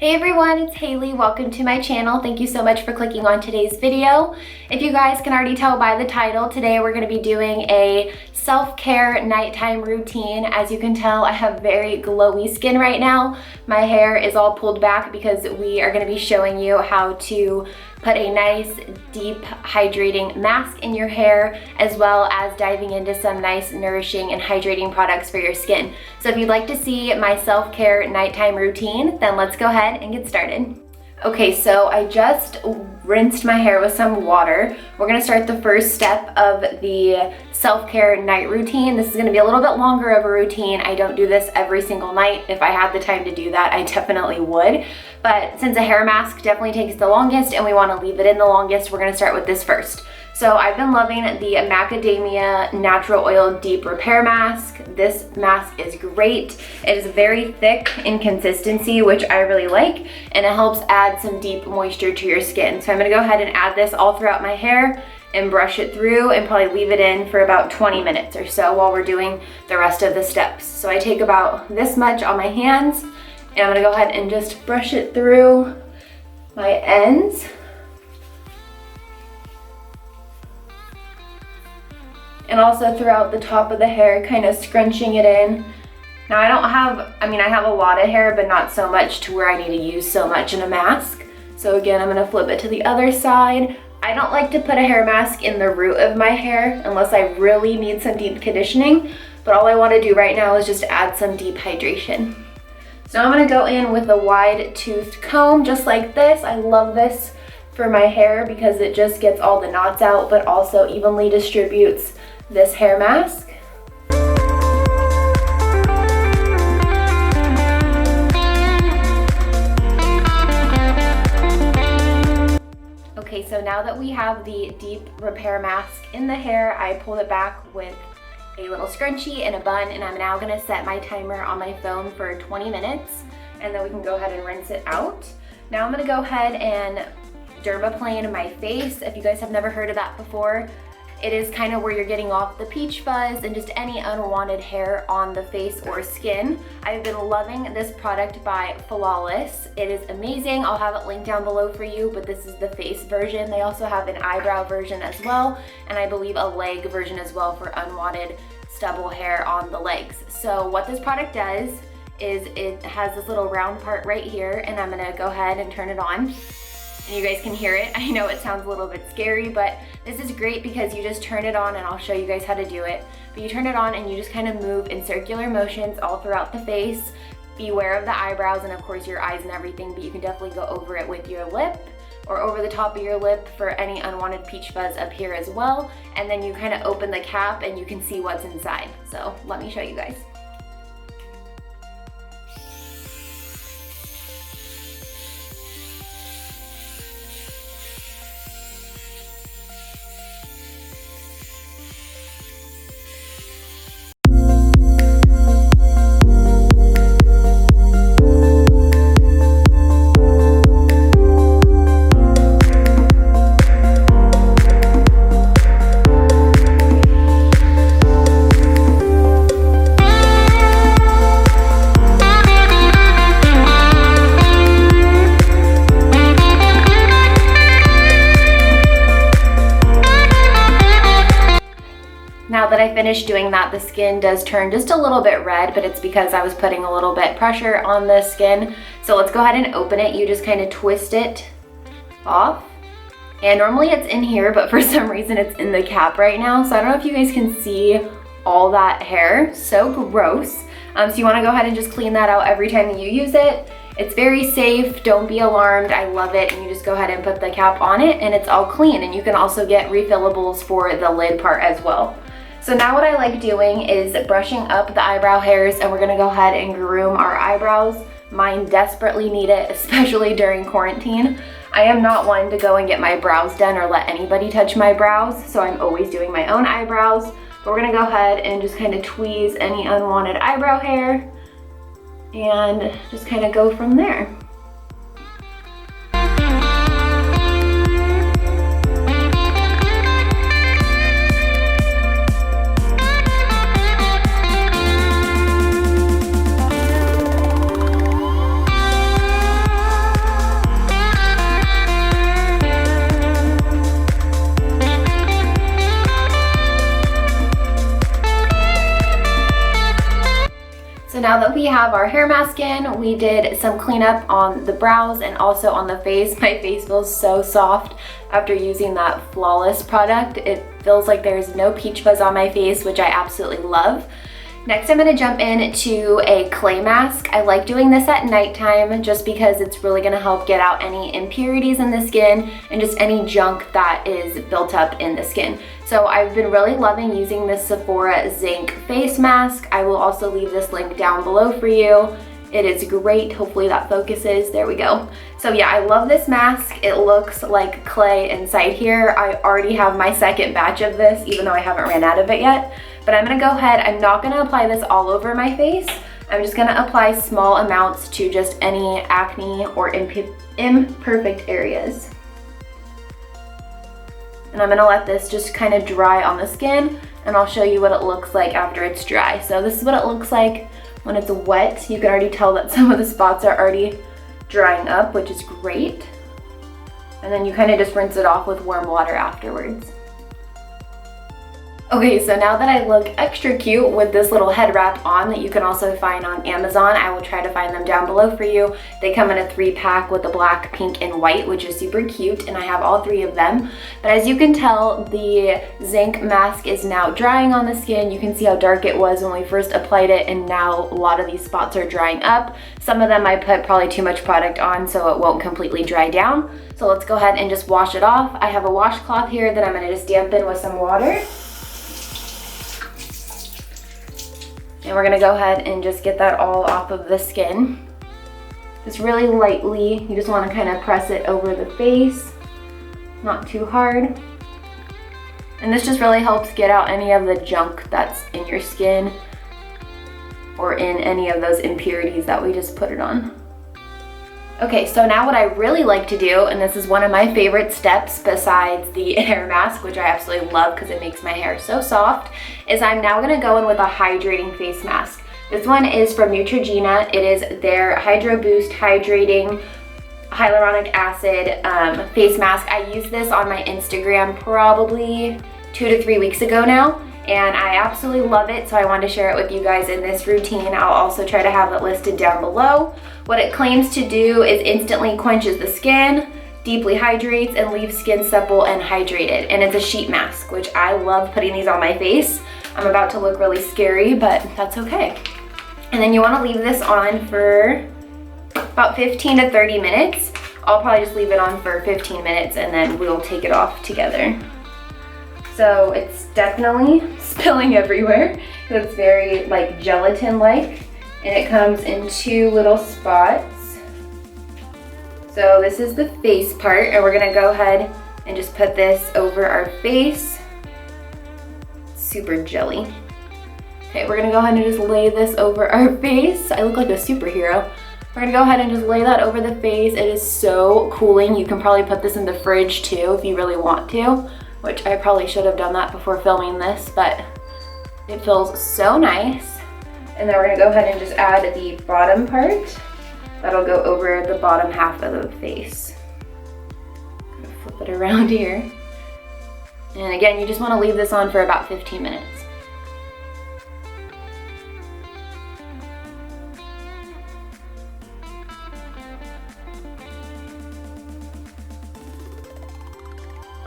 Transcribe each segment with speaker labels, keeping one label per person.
Speaker 1: Hey everyone, it's Hailey. Welcome to my channel. Thank you so much for clicking on today's video. If you guys can already tell by the title, today we're going to be doing a self-care nighttime routine. As you can tell, I have very glowy skin right now. My hair is all pulled back because we are going to be showing you how to put a nice deep hydrating mask in your hair, as well as diving into some nice nourishing and hydrating products for your skin. So if you'd like to see my self-care nighttime routine, then let's go ahead and get started. Okay, so I just rinsed my hair with some water. We're gonna start the first step of the self-care night routine. This is gonna be a little bit longer of a routine. I don't do this every single night. If I had the time to do that, I definitely would. But since a hair mask definitely takes the longest and we wanna leave it in the longest, we're gonna start with this first. So I've been loving the Macadamia Natural Oil Deep Repair Mask. This mask is great. It is very thick in consistency, which I really like, and it helps add some deep moisture to your skin. So I'm gonna go ahead and add this all throughout my hair and brush it through and probably leave it in for about 20 minutes or so while we're doing the rest of the steps. So I take about this much on my hands, and I'm gonna go ahead and just brush it through my ends. And also throughout the top of the hair, kind of scrunching it in. Now I have a lot of hair, but not so much to where I need to use so much in a mask. So again, I'm gonna flip it to the other side. I don't like to put a hair mask in the root of my hair unless I really need some deep conditioning, but all I wanna do right now is just add some deep hydration. So I'm gonna go in with a wide toothed comb, just like this. I love this for my hair because it just gets all the knots out, but also evenly distributes this hair mask. Okay, so now that we have the deep repair mask in the hair, I pulled it back with a little scrunchie and a bun, and I'm now gonna set my timer on my phone for 20 minutes, and then we can go ahead and rinse it out. Now I'm gonna go ahead and dermaplane my face. If you guys have never heard of that before, it is kind of where you're getting off the peach fuzz and just any unwanted hair on the face or skin. I've been loving this product by Flawless. It is amazing. I'll have it linked down below for you, but this is the face version. They also have an eyebrow version as well, and I believe a leg version as well for unwanted stubble hair on the legs. So what this product does is it has this little round part right here, and I'm gonna go ahead and turn it on. And you guys can hear it. I know it sounds a little bit scary, but this is great because you just turn it on, and I'll show you guys how to do it. But you turn it on and you just kind of move in circular motions all throughout the face. Beware of the eyebrows and of course your eyes and everything, but you can definitely go over it with your lip or over the top of your lip for any unwanted peach fuzz up here as well. And then you kind of open the cap and you can see what's inside. So let me show you guys. Now that I finished doing that, the skin does turn just a little bit red, but it's because I was putting a little bit pressure on the skin. So let's go ahead and open it. You just kind of twist it off. And normally it's in here, but for some reason it's in the cap right now. So I don't know if you guys can see all that hair. So gross. So you want to go ahead and just clean that out every time that you use it. It's very safe. Don't be alarmed. I love it. And you just go ahead and put the cap on it and it's all clean. And you can also get refillables for the lid part as well. So now what I like doing is brushing up the eyebrow hairs, and we're gonna go ahead and groom our eyebrows. Mine desperately need it, especially during quarantine. I am not one to go and get my brows done or let anybody touch my brows, so I'm always doing my own eyebrows. But we're gonna go ahead and just kind of tweeze any unwanted eyebrow hair and just kind of go from there. now that we have our hair mask in, we did some cleanup on the brows and also on the face. My face feels so soft after using that Flawless product. It feels like there's no peach fuzz on my face, which I absolutely love. Next, I'm gonna jump into a clay mask. I like doing this at nighttime just because it's really gonna help get out any impurities in the skin and just any junk that is built up in the skin. So I've been really loving using this Sephora Zinc face mask. I will also leave this link down below for you. It is great. Hopefully that focuses. There we go. So yeah, I love this mask. It looks like clay inside here. I already have my second batch of this, even though I haven't ran out of it yet. But I'm gonna go ahead, I'm not gonna apply this all over my face. I'm just gonna apply small amounts to just any acne or imperfect areas. And I'm gonna let this just kind of dry on the skin, and I'll show you what it looks like after it's dry. So this is what it looks like when it's wet. You can already tell that some of the spots are already drying up, which is great. And then you kind of just rinse it off with warm water afterwards. Okay, so now that I look extra cute with this little head wrap on that you can also find on Amazon, I will try to find them down below for you. They come in a 3-pack with the black, pink, and white, which is super cute, and I have all 3 of them. But as you can tell, the Zinc mask is now drying on the skin. You can see how dark it was when we first applied it, and now a lot of these spots are drying up. Some of them I put probably too much product on, so it won't completely dry down. So let's go ahead and just wash it off. I have a washcloth here that I'm gonna just dampen with some water. And we're gonna go ahead and just get that all off of the skin. Just really lightly, you just wanna kind of press it over the face, not too hard. And this just really helps get out any of the junk that's in your skin or in any of those impurities that we just put it on. Okay, so now what I really like to do, and this is one of my favorite steps besides the hair mask, which I absolutely love because it makes my hair so soft, is I'm now gonna go in with a hydrating face mask. This one is from Neutrogena. It is their Hydro Boost Hydrating Hyaluronic Acid face mask. I used this on my Instagram probably 2 to 3 weeks ago now, and I absolutely love it, so I wanted to share it with you guys in this routine. I'll also try to have it listed down below. What it claims to do is instantly quenches the skin, deeply hydrates, and leaves skin supple and hydrated. And it's a sheet mask, which I love putting these on my face. I'm about to look really scary, but that's okay. And then you wanna leave this on for about 15 to 30 minutes. I'll probably just leave it on for 15 minutes and then we'll take it off together. So it's definitely spilling everywhere. It's very like gelatin-like, and it comes in 2 little spots. So this is the face part, and we're gonna go ahead and just put this over our face. Super jelly. Okay, we're gonna go ahead and just lay this over our face. I look like a superhero. We're gonna go ahead and just lay that over the face. It is so cooling. You can probably put this in the fridge too if you really want to, which I probably should have done that before filming this, but it feels so nice. And then we're gonna go ahead and just add the bottom part. That'll go over the bottom half of the face. Flip it around here. And again, you just wanna leave this on for about 15 minutes.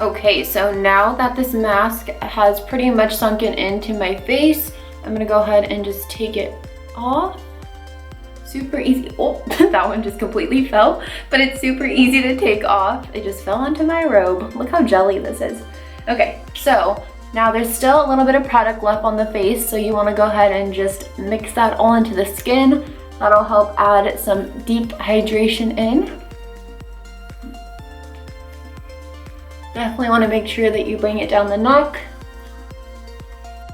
Speaker 1: Okay, so now that this mask has pretty much sunken into my face, I'm gonna go ahead and just take it off. Super easy. Oh, that one just completely fell, but it's super easy to take off. It just fell onto my robe. Look how jelly this is. Okay, so now there's still a little bit of product left on the face, so you wanna go ahead and just mix that all into the skin. That'll help add some deep hydration in. Definitely wanna make sure that you bring it down the neck.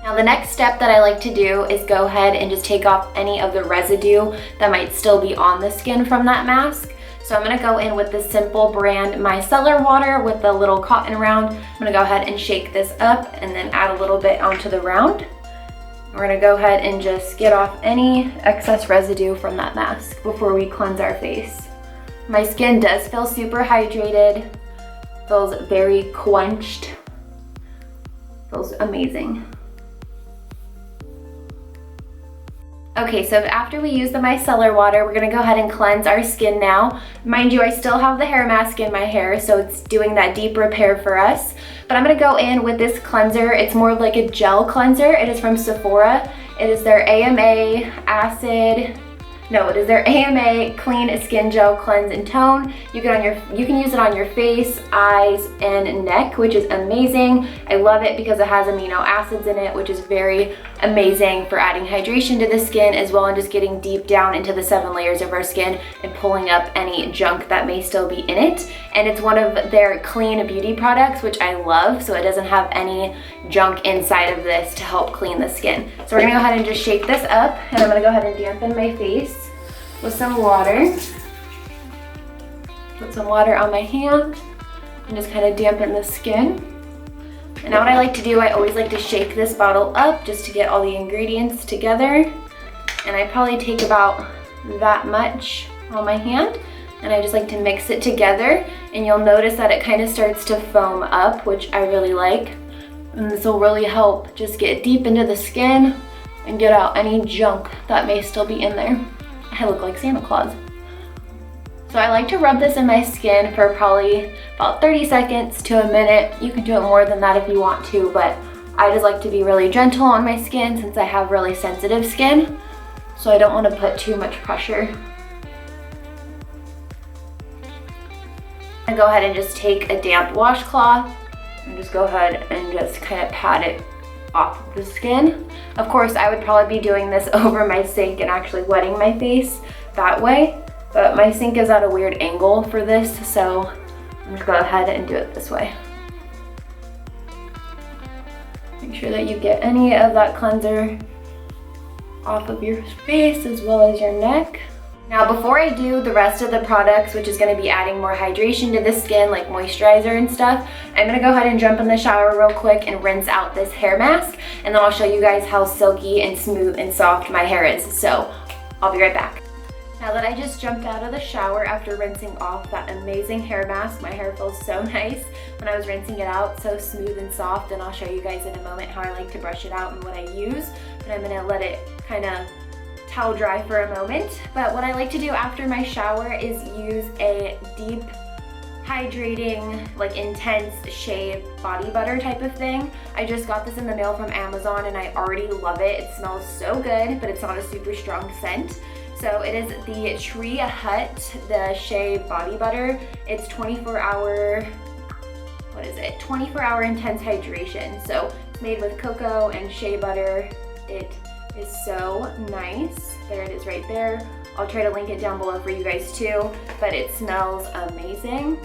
Speaker 1: Now the next step that I like to do is go ahead and just take off any of the residue that might still be on the skin from that mask. So I'm gonna go in with the Simple brand Micellar water with the little cotton round. I'm gonna go ahead and shake this up and then add a little bit onto the round. We're gonna go ahead and just get off any excess residue from that mask before we cleanse our face. My skin does feel super hydrated, feels very quenched, feels amazing. Okay, so after we use the micellar water, we're gonna go ahead and cleanse our skin now. Mind you, I still have the hair mask in my hair, so it's doing that deep repair for us. But I'm gonna go in with this cleanser. It's more of like a gel cleanser. It is from Sephora. It is their their AMA Clean Skin Gel Cleanse and Tone. You can use it on your face, eyes, and neck, which is amazing. I love it because it has amino acids in it, which is very amazing for adding hydration to the skin, as well as just getting deep down into the 7 layers of our skin and pulling up any junk that may still be in it. And it's one of their clean beauty products, which I love, so it doesn't have any junk inside of this to help clean the skin. So we're gonna go ahead and just shake this up, and I'm gonna go ahead and dampen my face with some water. Put some water on my hand and just kind of dampen the skin. And now what I like to do, I always like to shake this bottle up just to get all the ingredients together. And I probably take about that much on my hand, and I just like to mix it together. And you'll notice that it kind of starts to foam up, which I really like. And this will really help just get deep into the skin and get out any junk that may still be in there. I look like Santa Claus. So I like to rub this in my skin for probably about 30 seconds to a minute. You can do it more than that if you want to, but I just like to be really gentle on my skin since I have really sensitive skin. So I don't want to put too much pressure. I go ahead and just take a damp washcloth and just go ahead and just kind of pat it off of the skin. Of course, I would probably be doing this over my sink and actually wetting my face that way, but my sink is at a weird angle for this, so I'm just gonna go ahead and do it this way. Make sure that you get any of that cleanser off of your face as well as your neck. Now before I do the rest of the products, which is going to be adding more hydration to the skin like moisturizer and stuff, I'm going to go ahead and jump in the shower real quick and rinse out this hair mask, and then I'll show you guys how silky and smooth and soft my hair is. So I'll be right back. Now that I just jumped out of the shower after rinsing off that amazing hair mask, my hair feels so nice when I was rinsing it out, so smooth and soft, and I'll show you guys in a moment how I like to brush it out and what I use, but I'm going to let it kind of towel dry for a moment. But what I like to do after my shower is use a deep hydrating, like intense Shea body butter type of thing. I just got this in the mail from Amazon and I already love it. It smells so good, but it's not a super strong scent. So it is the Tree Hut, the Shea body butter. It's 24-hour, 24-hour intense hydration. So it's made with cocoa and shea butter. It is so nice. There it is right there. I'll try to link it down below for you guys too, but it smells amazing.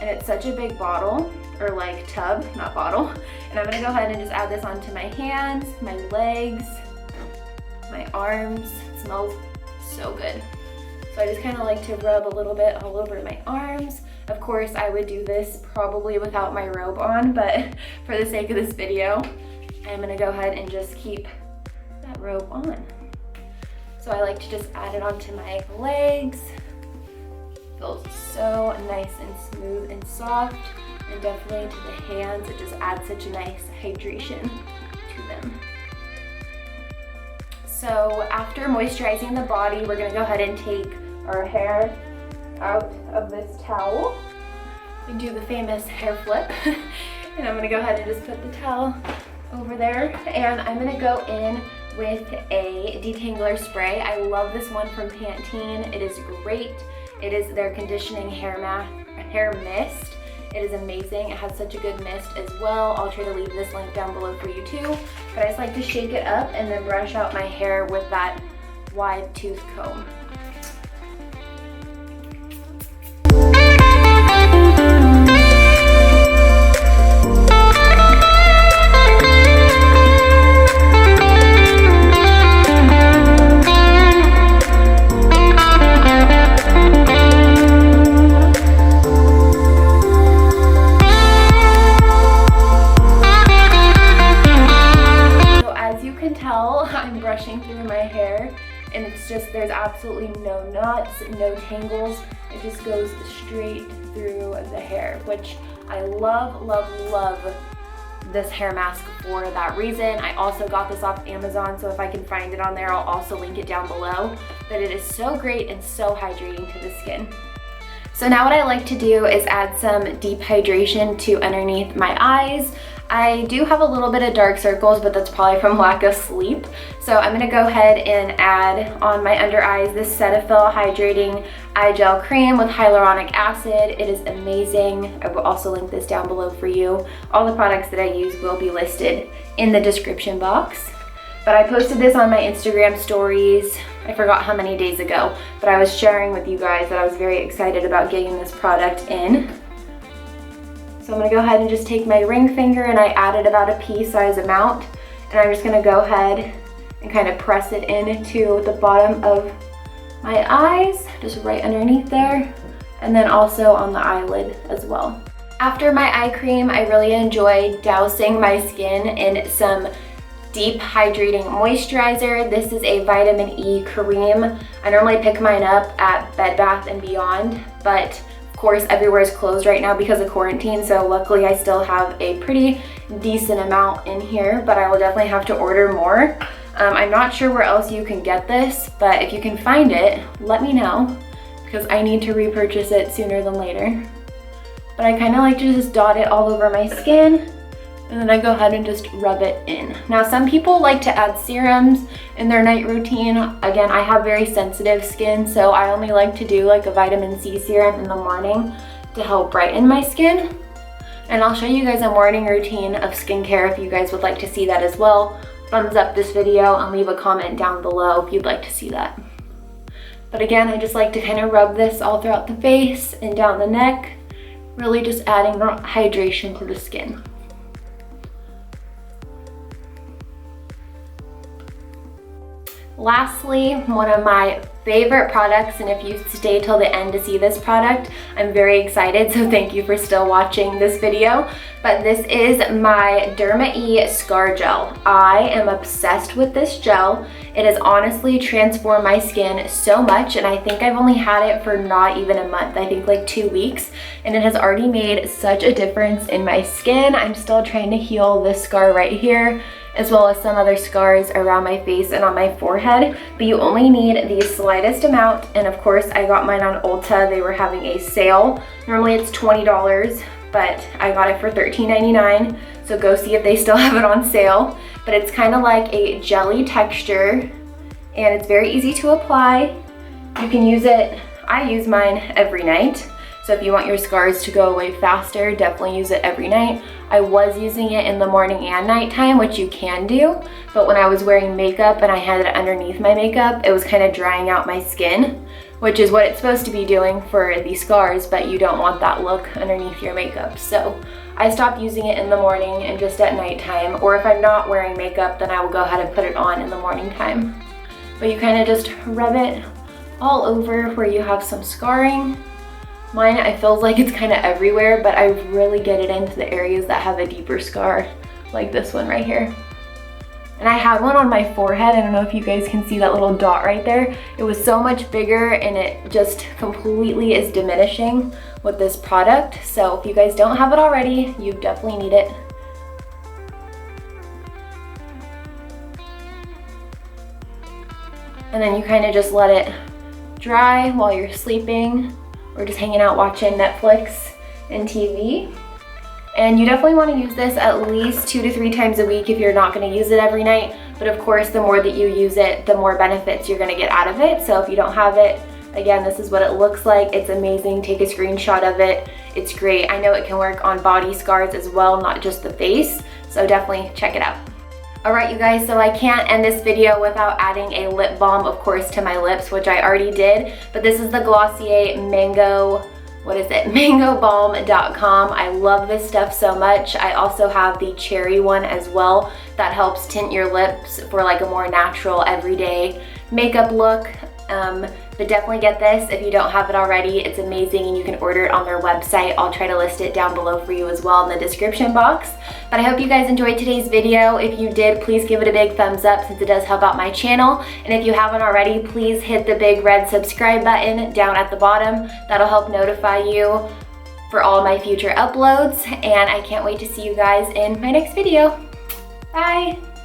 Speaker 1: And it's such a big bottle, or like tub, not bottle. And I'm gonna go ahead and just add this onto my hands, my legs, my arms. It smells so good. So I just kind of like to rub a little bit all over my arms. Of course, I would do this probably without my robe on, but for the sake of this video, I'm gonna go ahead and just keep that robe on. So I like to just add it onto my legs. Feels so nice and smooth and soft, and definitely to the hands, it just adds such a nice hydration to them. So after moisturizing the body, we're gonna go ahead and take our hair out of this towel and do the famous hair flip. And I'm gonna go ahead and just put the towel over there, and I'm gonna go in with a detangler spray. I love this one from Pantene. It is great. It is their conditioning hair mist. It is amazing. It has such a good mist as well. I'll try to leave this link down below for you too. But I just like to shake it up and then brush out my hair with that wide tooth comb. I'm brushing through my hair, and it's just, there's absolutely no knots, no tangles. It just goes straight through the hair, which I love, love, love this hair mask for that reason. I also got this off Amazon, so if I can find it on there, I'll also link it down below. But it is so great and so hydrating to the skin. So now what I like to do is add some deep hydration to underneath my eyes. I do have a little bit of dark circles, but that's probably from lack of sleep. So I'm gonna go ahead and add on my under eyes this Cetaphil Hydrating Eye Gel Cream with hyaluronic acid. It is amazing. I will also link this down below for you. All the products that I use will be listed in the description box. But I posted this on my Instagram stories, I forgot how many days ago, but I was sharing with you guys that I was very excited about getting this product in. So I'm gonna go ahead and just take my ring finger, and I added about a pea size amount, and I'm just gonna go ahead and kind of press it into the bottom of my eyes, just right underneath there, and then also on the eyelid as well. After my eye cream, I really enjoy dousing my skin in some deep hydrating moisturizer. This is a vitamin E cream. I normally pick mine up at Bed Bath & Beyond, but of course everywhere is closed right now because of quarantine, so luckily I still have a pretty decent amount in here, but I will definitely have to order more. I'm not sure where else you can get this, but if you can find it, let me know, because I need to repurchase it sooner than later. But I kind of like to just dot it all over my skin, and then I go ahead and just rub it in. Now, some people like to add serums in their night routine. Again, I have very sensitive skin, so I only like to do like a vitamin C serum in the morning to help brighten my skin. And I'll show you guys a morning routine of skincare if you guys would like to see that as well. Thumbs up this video and leave a comment down below if you'd like to see that. But again, I just like to kind of rub this all throughout the face and down the neck, really just adding hydration to the skin. Lastly, one of my favorite products, and if you stay till the end to see this product, I'm very excited, so thank you for still watching this video. But this is my Derma E Scar Gel. I am obsessed with this gel. It has honestly transformed my skin so much, and I think I've only had it for not even a month. I think like 2 weeks, and it has already made such a difference in my skin. I'm still trying to heal this scar right here, as well as some other scars around my face and on my forehead. But you only need the slightest amount, and of course I got mine on Ulta. They were having a sale. Normally it's $20, but I got it for $13.99, so go see if they still have it on sale. But it's kind of like a jelly texture, and it's very easy to apply. You can use it, I use mine every night. So if you want your scars to go away faster, definitely use it every night. I was using it in the morning and nighttime, which you can do, but when I was wearing makeup and I had it underneath my makeup, it was kind of drying out my skin, which is what it's supposed to be doing for these scars, but you don't want that look underneath your makeup. So I stopped using it in the morning and just at nighttime, or if I'm not wearing makeup, then I will go ahead and put it on in the morning time. But you kind of just rub it all over where you have some scarring. Mine, I feel like it's kind of everywhere, but I really get it into the areas that have a deeper scar, like this one right here. And I had one on my forehead. I don't know if you guys can see that little dot right there. It was so much bigger, and it just completely is diminishing with this product. So if you guys don't have it already, you definitely need it. And then you kind of just let it dry while you're sleeping, or just hanging out watching Netflix and TV. And you definitely want to use this at least 2 to 3 times a week if you're not going to use it every night. But of course, the more that you use it, the more benefits you're going to get out of it. So if you don't have it, again, this is what it looks like. It's amazing. Take a screenshot of it. It's great. I know it can work on body scars as well, not just the face. So definitely check it out. Alright you guys, so I can't end this video without adding a lip balm, of course, to my lips, which I already did. But this is the Glossier Mango, Mango Balm Dotcom. I love this stuff so much. I also have the cherry one as well that helps tint your lips for like a more natural, everyday makeup look. But definitely get this if you don't have it already. It's amazing, and you can order it on their website. I'll try to list it down below for you as well in the description box. But I hope you guys enjoyed today's video. If you did, please give it a big thumbs up since it does help out my channel. And if you haven't already, please hit the big red subscribe button down at the bottom. That'll help notify you for all my future uploads, and I can't wait to see you guys in my next video. Bye!